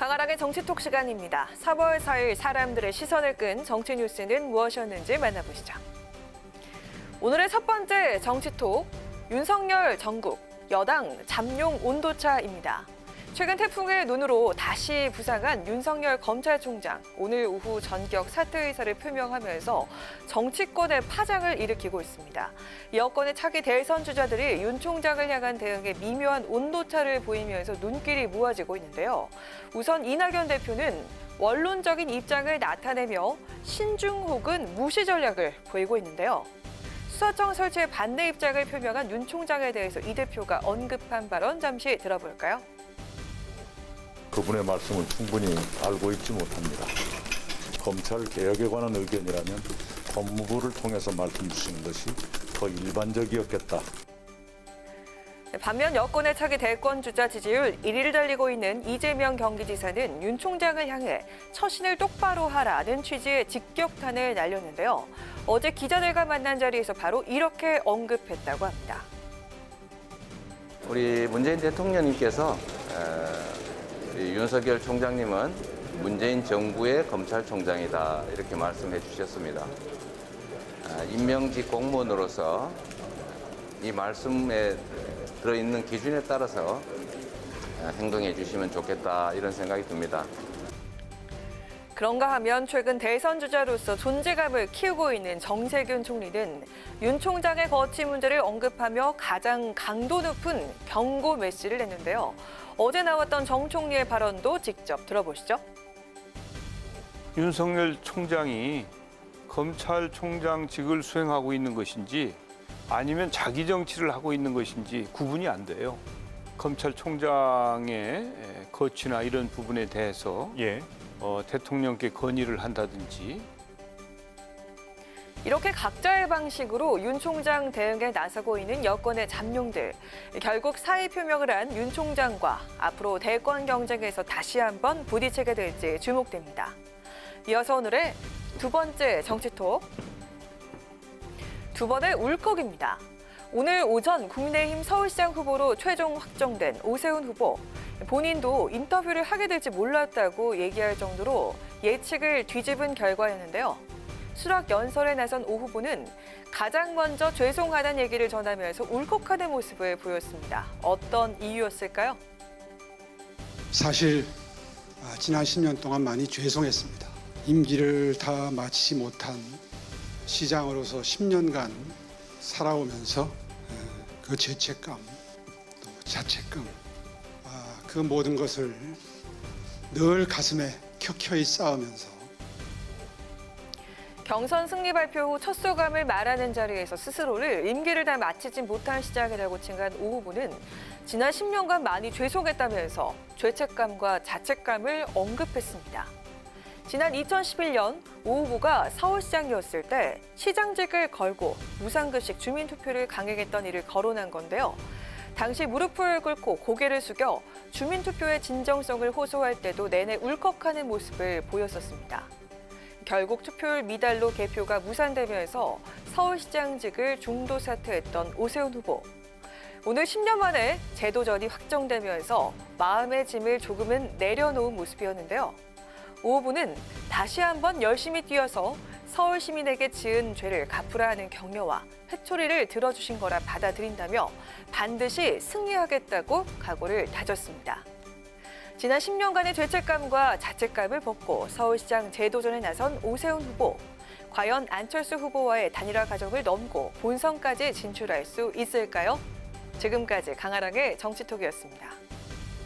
강아랑의 정치톡 시간입니다. 4월 4일 사람들의 시선을 끈 정치 뉴스는 무엇이었는지 만나보시죠. 오늘의 첫 번째 정치톡, 윤석열 전국 여당 잠룡 온도차입니다. 최근 태풍의 눈으로 다시 부상한 윤석열 검찰총장, 오늘 오후 전격 사퇴 의사를 표명하면서 정치권의 파장을 일으키고 있습니다. 여권의 차기 대선 주자들이 윤 총장을 향한 대응에 미묘한 온도차를 보이면서 눈길이 모아지고 있는데요. 우선 이낙연 대표는 원론적인 입장을 나타내며 신중 혹은 무시 전략을 보이고 있는데요. 수사청 설치에 반대 입장을 표명한 윤 총장에 대해서 이 대표가 언급한 발언 잠시 들어볼까요? 그분의 말씀을 충분히 알고 있지 못합니다. 검찰 개혁에 관한 의견이라면 법무부를 통해서 말씀 주시는 것이 더 일반적이었겠다. 반면 여권의 차기 대권 주자 지지율 1위를 달리고 있는 이재명 경기지사는 윤 총장을 향해 처신을 똑바로 하라는 취지의 직격탄을 날렸는데요. 어제 기자들과 만난 자리에서 바로 이렇게 언급했다고 합니다. 우리 문재인 대통령님께서 윤석열 총장님은 문재인 정부의 검찰총장이다 이렇게 말씀해 주셨습니다. 임명직 공무원으로서 이 말씀에 들어있는 기준에 따라서 행동해 주시면 좋겠다 이런 생각이 듭니다. 그런가 하면 최근 대선 주자로서 존재감을 키우고 있는 정세균 총리는 윤 총장의 거취 문제를 언급하며 가장 강도 높은 경고 메시지를 냈는데요. 어제 나왔던 정 총리의 발언도 직접 들어보시죠. 윤석열 총장이 검찰총장직을 수행하고 있는 것인지 아니면 자기 정치를 하고 있는 것인지 구분이 안 돼요. 검찰총장의 거취나 이런 부분에 대해서 대통령께 건의를 한다든지. 이렇게 각자의 방식으로 윤 총장 대응에 나서고 있는 여권의 잠룡들. 결국 사의 표명을 한 윤 총장과 앞으로 대권 경쟁에서 다시 한번 부딪히게 될지 주목됩니다. 이어서 오늘의 두 번째 정치톡. 두 번의 울컥입니다. 오늘 오전 국민의힘 서울시장 후보로 최종 확정된 오세훈 후보. 본인도 인터뷰를 하게 될지 몰랐다고 얘기할 정도로 예측을 뒤집은 결과였는데요. 수락 연설에 나선 오 후보는 가장 먼저 죄송하다는 얘기를 전하면서 울컥하는 모습을 보였습니다. 어떤 이유였을까요? 사실 지난 10년 동안 많이 죄송했습니다. 임기를 다 마치지 못한 시장으로서 10년간 살아오면서 그 죄책감, 또 자책감, 그 모든 것을 늘 가슴에 켜켜이 쌓으면서 경선 승리 발표 후 첫 소감을 말하는 자리에서 스스로를 임기를 다 마치지 못한 시장이라고 칭한 오 후보는 지난 10년간 많이 죄송했다면서 죄책감과 자책감을 언급했습니다. 지난 2011년 오 후보가 서울시장이었을 때 시장직을 걸고 무상급식 주민투표를 강행했던 일을 거론한 건데요. 당시 무릎을 꿇고 고개를 숙여 주민투표의 진정성을 호소할 때도 내내 울컥하는 모습을 보였었습니다. 결국 투표율 미달로 개표가 무산되면서 서울시장직을 중도 사퇴했던 오세훈 후보. 오늘 10년 만에 재도전이 확정되면서 마음의 짐을 조금은 내려놓은 모습이었는데요. 오 후보는 다시 한번 열심히 뛰어서 서울 시민에게 지은 죄를 갚으라 하는 격려와 회초리를 들어주신 거라 받아들인다며 반드시 승리하겠다고 각오를 다졌습니다. 지난 10년간의 죄책감과 자책감을 벗고 서울시장 재도전에 나선 오세훈 후보. 과연 안철수 후보와의 단일화 과정을 넘고 본선까지 진출할 수 있을까요? 지금까지 강아랑의 정치톡이었습니다.